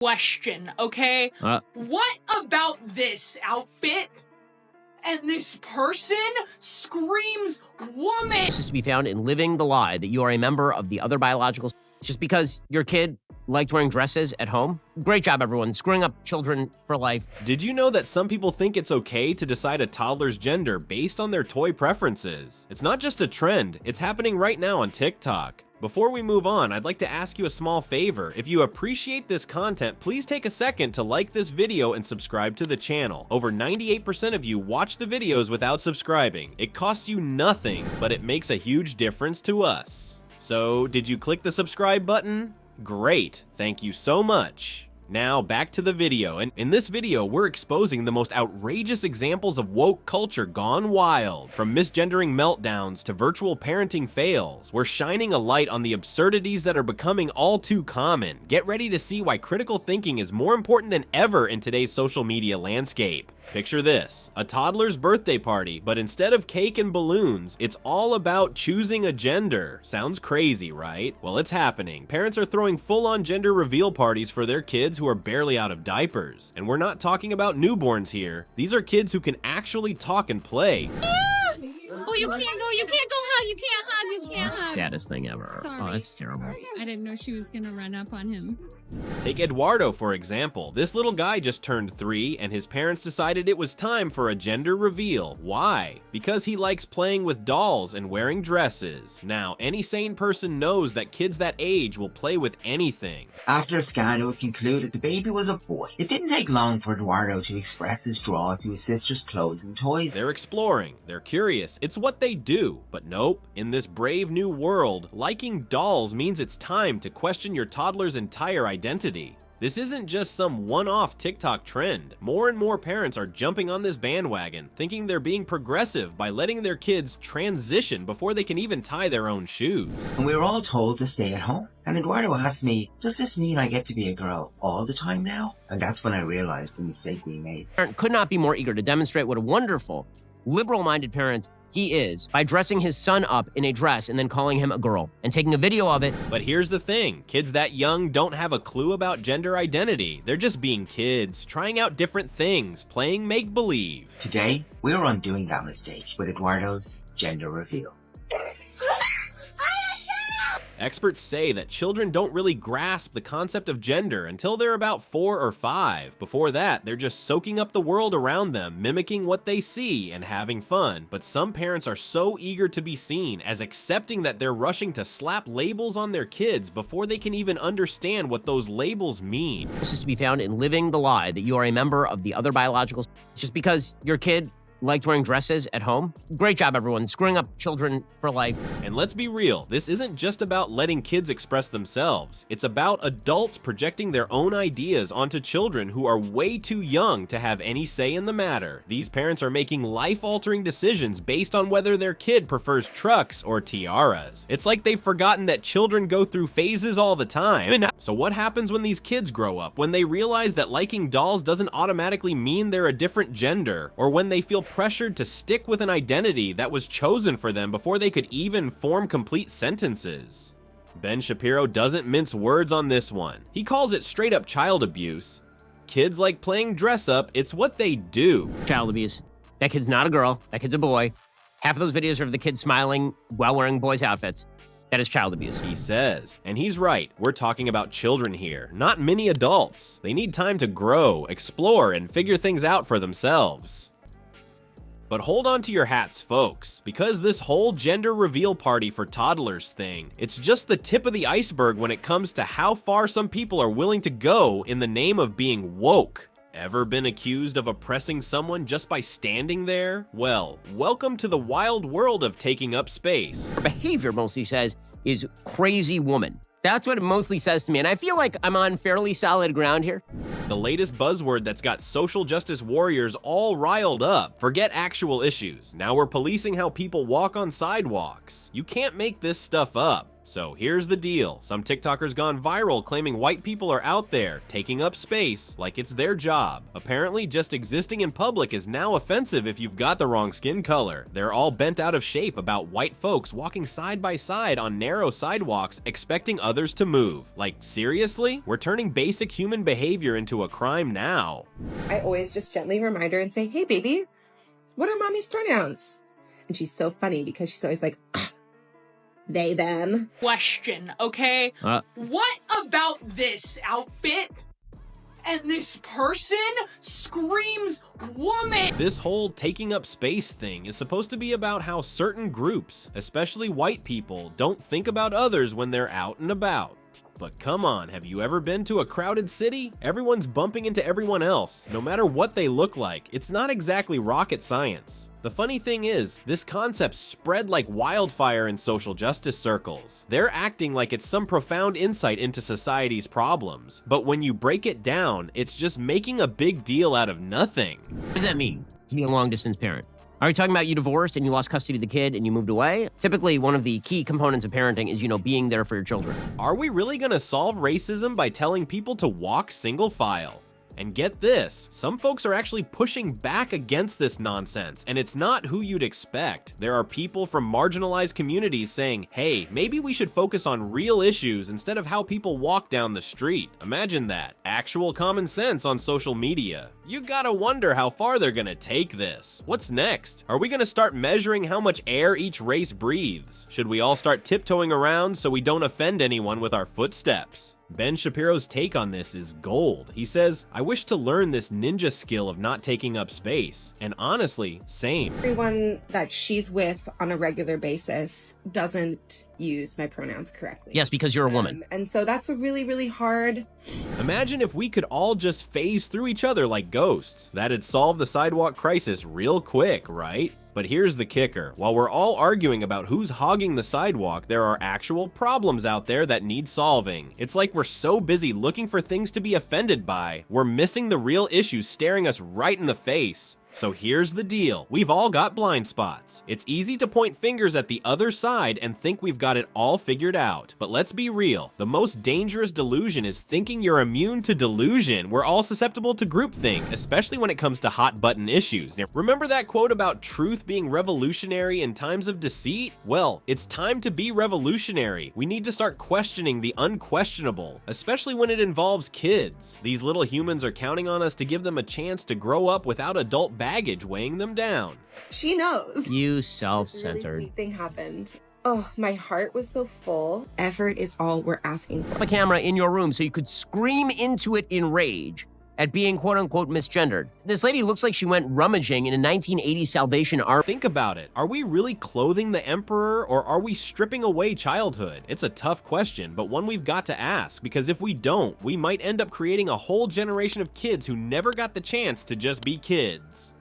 question, okay? What about this outfit and this person screams woman? This is to be found in living the lie that you are a member of the other biological. Just because your kid liked wearing dresses at home. Great job, everyone, screwing up children for life. Did you know that some people think it's okay to decide a toddler's gender based on their toy preferences? It's not just a trend, it's happening right now on TikTok. Before we move on, I'd like to ask you a small favor. If you appreciate this content, please take a second to like this video and subscribe to the channel. Over 98% of you watch the videos without subscribing. It costs you nothing, but it makes a huge difference to us. So, did you click the subscribe button? Great, thank you so much. Now back to the video, and in this video we're exposing the most outrageous examples of woke culture gone wild. From misgendering meltdowns to virtual parenting fails, we're shining a light on the absurdities that are becoming all too common. Get ready to see why critical thinking is more important than ever in today's social media landscape. Picture this, a toddler's birthday party, but instead of cake and balloons, it's all about choosing a gender. Sounds crazy, right? Well, it's happening. Parents are throwing full-on gender reveal parties for their kids who are barely out of diapers. And we're not talking about newborns here. These are kids who can actually talk and play. Oh, you can't go hug, you can't hug, you can't That's hug. the saddest thing ever. Sorry. Oh, that's terrible. I didn't know she was gonna run up on him. Take Eduardo, for example. This little guy just turned 3, and his parents decided it was time for a gender reveal. Why? Because he likes playing with dolls and wearing dresses. Now, any sane person knows that kids that age will play with anything. After a scan, it was concluded the baby was a boy. It didn't take long for Eduardo to express his draw to his sister's clothes and toys. They're exploring, they're curious, it's what they do. But nope, in this brave new world, liking dolls means it's time to question your toddler's entire identity. This isn't just some one-off TikTok trend. More and more parents are jumping on this bandwagon, thinking they're being progressive by letting their kids transition before they can even tie their own shoes. And we were all told to stay at home. And Eduardo asked me, does this mean I get to be a girl all the time now? And that's when I realized the mistake we made. Parent could not be more eager to demonstrate what a wonderful, liberal-minded parent he is by dressing his son up in a dress and then calling him a girl and taking a video of it. But here's the thing, kids that young don't have a clue about gender identity. They're just being kids, trying out different things, playing make-believe. Today, we're undoing that mistake with Eduardo's gender reveal. Experts say that children don't really grasp the concept of gender until they're about 4 or 5. Before that, they're just soaking up the world around them, mimicking what they see and having fun. But some parents are so eager to be seen as accepting that they're rushing to slap labels on their kids before they can even understand what those labels mean. This is to be found in living the lie that you are a member of the other biological. Just because your kid liked wearing dresses at home. Great job, everyone, screwing up children for life. And let's be real, this isn't just about letting kids express themselves. It's about adults projecting their own ideas onto children who are way too young to have any say in the matter. These parents are making life-altering decisions based on whether their kid prefers trucks or tiaras. It's like they've forgotten that children go through phases all the time. So what happens when these kids grow up? When they realize that liking dolls doesn't automatically mean they're a different gender, or when they feel pressured to stick with an identity that was chosen for them before they could even form complete sentences. Ben Shapiro doesn't mince words on this one. He calls it straight up child abuse. Kids like playing dress up, it's what they do. Child abuse. That kid's not a girl, that kid's a boy. Half of those videos are of the kid smiling while wearing boys' outfits. That is child abuse. He says. And he's right, we're talking about children here, not many adults. They need time to grow, explore, and figure things out for themselves. But hold on to your hats, folks, because this whole gender reveal party for toddlers thing, it's just the tip of the iceberg when it comes to how far some people are willing to go in the name of being woke. Ever been accused of oppressing someone just by standing there? Well, welcome to the wild world of taking up space. Her behavior mostly says is crazy woman. That's what it mostly says to me, and I feel like I'm on fairly solid ground here. The latest buzzword that's got social justice warriors all riled up. Forget actual issues. Now we're policing how people walk on sidewalks. You can't make this stuff up. So here's the deal. Some TikTokers gone viral claiming white people are out there taking up space like it's their job. Apparently, just existing in public is now offensive if you've got the wrong skin color. They're all bent out of shape about white folks walking side by side on narrow sidewalks expecting others to move. Like, seriously? We're turning basic human behavior into a crime now. I always just gently remind her and say, hey, baby, what are mommy's pronouns? And she's so funny because she's always like, they, them. Question, okay? What about this outfit and this person screams woman? This whole taking up space thing is supposed to be about how certain groups, especially white people, don't think about others when they're out and about. But come on, have you ever been to a crowded city? Everyone's bumping into everyone else, no matter what they look like. It's not exactly rocket science. The funny thing is, this concept spread like wildfire in social justice circles. They're acting like it's some profound insight into society's problems. But when you break it down, it's just making a big deal out of nothing. What does that mean, to be a long-distance parent? Are you talking about you divorced and you lost custody of the kid and you moved away? Typically, one of the key components of parenting is, being there for your children. Are we really gonna solve racism by telling people to walk single file? And get this, some folks are actually pushing back against this nonsense, and it's not who you'd expect. There are people from marginalized communities saying, hey, maybe we should focus on real issues instead of how people walk down the street. Imagine that. Actual common sense on social media. You gotta wonder how far they're gonna take this. What's next? Are we gonna start measuring how much air each race breathes? Should we all start tiptoeing around so we don't offend anyone with our footsteps? Ben Shapiro's take on this is gold. He says, I wish to learn this ninja skill of not taking up space. And honestly, same. Everyone that she's with on a regular basis doesn't use my pronouns correctly. Yes, because you're a woman. And so that's a really, really hard. Imagine if we could all just phase through each other like ghosts. That'd solve the sidewalk crisis real quick, right? But here's the kicker. While we're all arguing about who's hogging the sidewalk, there are actual problems out there that need solving. It's like we're so busy looking for things to be offended by, we're missing the real issues staring us right in the face. So here's the deal. We've all got blind spots. It's easy to point fingers at the other side and think we've got it all figured out. But let's be real. The most dangerous delusion is thinking you're immune to delusion. We're all susceptible to groupthink, especially when it comes to hot button issues. Now, remember that quote about truth being revolutionary in times of deceit? Well, it's time to be revolutionary. We need to start questioning the unquestionable, especially when it involves kids. These little humans are counting on us to give them a chance to grow up without adult baggage weighing them down. She knows. You This self-centered. really sweet thing happened. Oh, my heart was so full. Effort is all we're asking for. A camera in your room so you could scream into it in rage at being quote-unquote misgendered. This lady looks like she went rummaging in a 1980s Salvation Army. Think about it. Are we really clothing the emperor, or are we stripping away childhood? It's a tough question, but one we've got to ask, because if we don't, we might end up creating a whole generation of kids who never got the chance to just be kids.